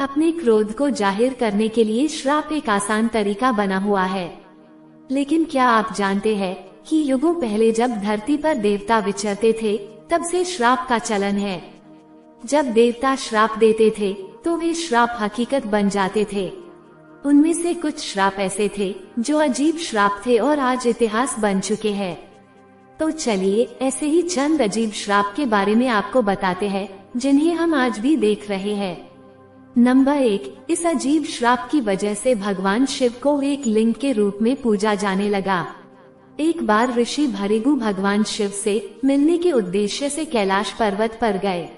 अपने क्रोध को जाहिर करने के लिए श्राप एक आसान तरीका बना हुआ है। लेकिन क्या आप जानते हैं कि युगों पहले जब धरती पर देवता विचरते थे तब से श्राप का चलन है। जब देवता श्राप देते थे तो वे श्राप हकीकत बन जाते थे। उनमें से कुछ श्राप ऐसे थे जो अजीब श्राप थे और आज इतिहास बन चुके हैं। तो चलिए ऐसे ही चंद अजीब श्राप के बारे में आपको बताते हैं जिन्हें हम आज भी देख रहे हैं। नंबर 1, इस अजीब श्राप की वजह से भगवान शिव को एक लिंग के रूप में पूजा जाने लगा। एक बार ऋषि भृगु भगवान शिव से मिलने के उद्देश्य से कैलाश पर्वत पर गए।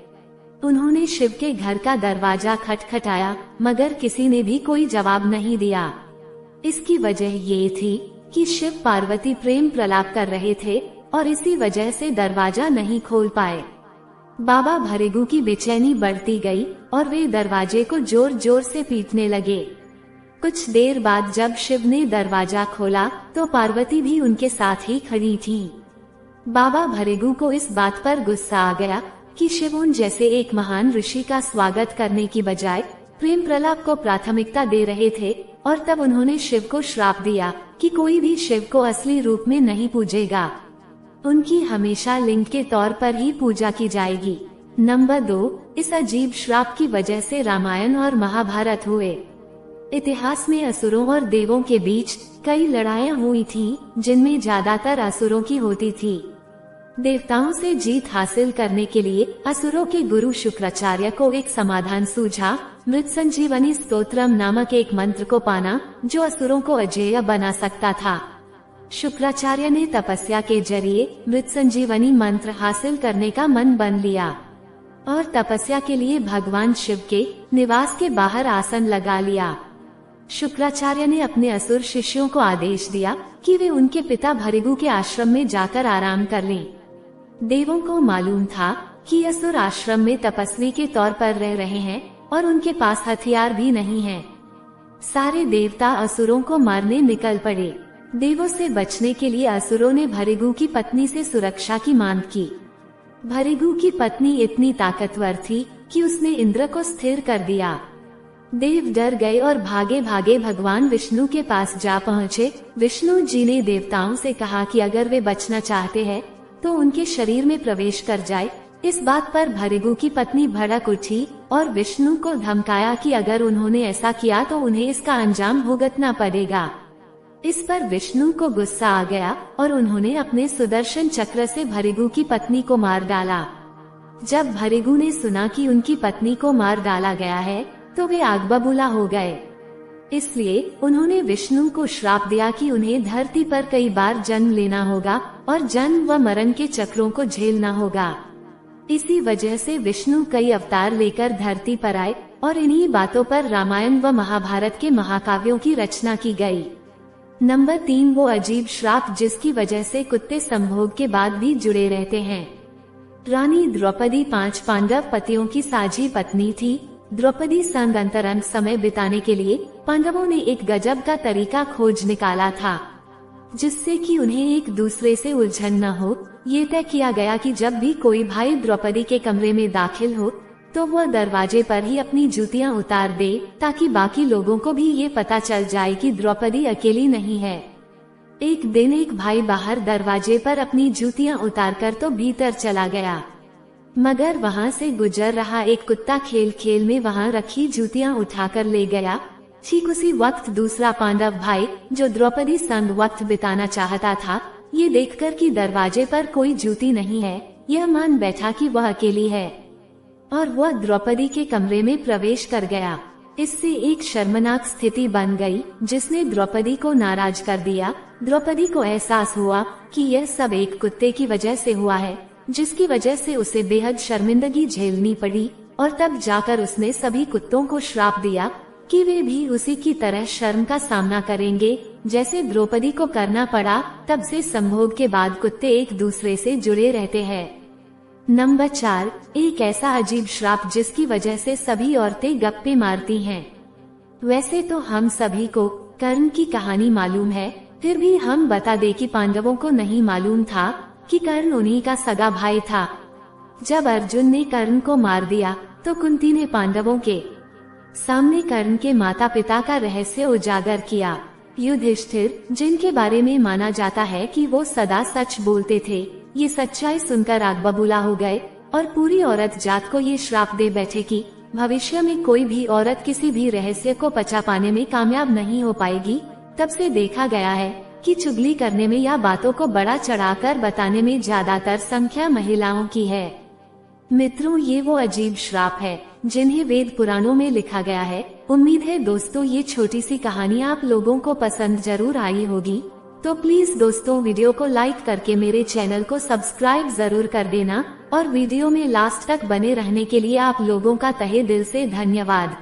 उन्होंने शिव के घर का दरवाजा खटखटाया मगर किसी ने भी कोई जवाब नहीं दिया। इसकी वजह ये थी कि शिव पार्वती प्रेम प्रलाप कर रहे थे और इसी वजह से दरवाजा नहीं खोल पाए। बाबा भृगु की बेचैनी बढ़ती गई और वे दरवाजे को जोर जोर से पीटने लगे। कुछ देर बाद जब शिव ने दरवाजा खोला तो पार्वती भी उनके साथ ही खड़ी थी। बाबा भृगु को इस बात पर गुस्सा आ गया कि शिव उन जैसे एक महान ऋषि का स्वागत करने की बजाय प्रेम प्रलाप को प्राथमिकता दे रहे थे और तब उन्होंने शिव को श्राप दिया कि कोई भी शिव को असली रूप में नहीं पूजेगा। उनकी हमेशा लिंग के तौर पर ही पूजा की जाएगी। नंबर 2, इस अजीब श्राप की वजह से रामायण और महाभारत हुए। इतिहास में असुरों और देवों के बीच कई लड़ाइयाँ हुई थीं, जिनमें ज्यादातर असुरों की होती थी। देवताओं से जीत हासिल करने के लिए असुरों के गुरु शुक्राचार्य को एक समाधान सूझा, मृत संजीवनी स्तोत्रम नामक एक मंत्र को पाना जो असुरों को अजेय बना सकता था। शुक्राचार्य ने तपस्या के जरिए मृत संजीवनी मंत्र हासिल करने का मन बन लिया और तपस्या के लिए भगवान शिव के निवास के बाहर आसन लगा लिया। शुक्राचार्य ने अपने असुर शिष्यों को आदेश दिया कि वे उनके पिता भृगु के आश्रम में जाकर आराम कर लें। देवों को मालूम था कि असुर आश्रम में तपस्वी के तौर पर रह रहे हैं और उनके पास हथियार भी नहीं है। सारे देवता असुरों को मारने निकल पड़े। देवों से बचने के लिए असुरों ने भृगु की पत्नी से सुरक्षा की मांग की। भृगु की पत्नी इतनी ताकतवर थी कि उसने इंद्र को स्थिर कर दिया। देव डर गए और भागे भागे भगवान विष्णु के पास जा पहुँचे। विष्णु जी ने देवताओं से कहा कि अगर वे बचना चाहते हैं तो उनके शरीर में प्रवेश कर जाए। इस बात पर भृगु की पत्नी भड़क उठी और विष्णु को धमकाया कि अगर उन्होंने ऐसा किया तो उन्हें इसका अंजाम भुगतना पड़ेगा। इस पर विष्णु को गुस्सा आ गया और उन्होंने अपने सुदर्शन चक्र से भृगु की पत्नी को मार डाला। जब भृगु ने सुना कि उनकी पत्नी को मार डाला गया है तो वे आग बबूला हो गए। इसलिए उन्होंने विष्णु को श्राप दिया कि उन्हें धरती पर कई बार जन्म लेना होगा और जन्म व मरण के चक्रों को झेलना होगा। इसी वजह से विष्णु कई अवतार लेकर धरती पर आए और इन्हीं बातों पर रामायण व महाभारत के महाकाव्यों की रचना की गई। नंबर 3, वो अजीब श्राप जिसकी वजह से कुत्ते संभोग के बाद भी जुड़े रहते हैं। रानी द्रौपदी 5 पांडव पतियों की साझी पत्नी थी। द्रौपदी संग अंतरंग समय बिताने के लिए पांडवों ने एक गजब का तरीका खोज निकाला था जिससे कि उन्हें एक दूसरे से उलझन न हो। ये तय किया गया कि जब भी कोई भाई द्रौपदी के कमरे में दाखिल हो तो वह दरवाजे पर ही अपनी जूतियां उतार दे ताकि बाकी लोगों को भी ये पता चल जाए कि द्रौपदी अकेली नहीं है। एक दिन एक भाई बाहर दरवाजे पर अपनी जूतियां उतारकर तो भीतर चला गया मगर वहां से गुजर रहा एक कुत्ता खेल खेल में वहां रखी जूतियां उठाकर ले गया। ठीक उसी वक्त दूसरा पांडव भाई जो द्रौपदी संग वक्त बिताना चाहता था, ये देखकर कि दरवाजे पर कोई जूती नहीं है, यह मान बैठा कि वह अकेली है और वह द्रौपदी के कमरे में प्रवेश कर गया। इससे एक शर्मनाक स्थिति बन गई जिसने द्रौपदी को नाराज कर दिया। द्रौपदी को एहसास हुआ कि यह सब एक कुत्ते की वजह से हुआ है जिसकी वजह से उसे बेहद शर्मिंदगी झेलनी पड़ी और तब जाकर उसने सभी कुत्तों को श्राप दिया कि वे भी उसी की तरह शर्म का सामना करेंगे जैसे द्रौपदी को करना पड़ा। तब से संभोग के बाद कुत्ते एक दूसरे से जुड़े रहते हैं। नंबर 4, एक ऐसा अजीब श्राप जिसकी वजह से सभी औरतें गप्पे मारती हैं। वैसे तो हम सभी को कर्ण की कहानी मालूम है, फिर भी हम बता दे कि पांडवों को नहीं मालूम था कि कर्ण उन्हीं का सगा भाई था। जब अर्जुन ने कर्ण को मार दिया तो कुंती ने पांडवों के सामने कर्ण के माता पिता का रहस्य उजागर किया। युधिष्ठिर, जिनके बारे में माना जाता है कि वो सदा सच बोलते थे, ये सच्चाई सुनकर आग बबूला हो गए और पूरी औरत जात को ये श्राप दे बैठे कि भविष्य में कोई भी औरत किसी भी रहस्य को पचा पाने में कामयाब नहीं हो पाएगी। तब से देखा गया है कि चुगली करने में या बातों को बड़ा चढ़ाकर बताने में ज्यादातर संख्या महिलाओं की है। मित्रों, ये वो अजीब श्राप है जिन्हें वेद पुराणों में लिखा गया है। उम्मीद है दोस्तों ये छोटी सी कहानी आप लोगों को पसंद जरूर आई होगी। तो प्लीज दोस्तों वीडियो को लाइक करके मेरे चैनल को सब्सक्राइब जरूर कर देना और वीडियो में लास्ट तक बने रहने के लिए आप लोगों का तहे दिल से धन्यवाद।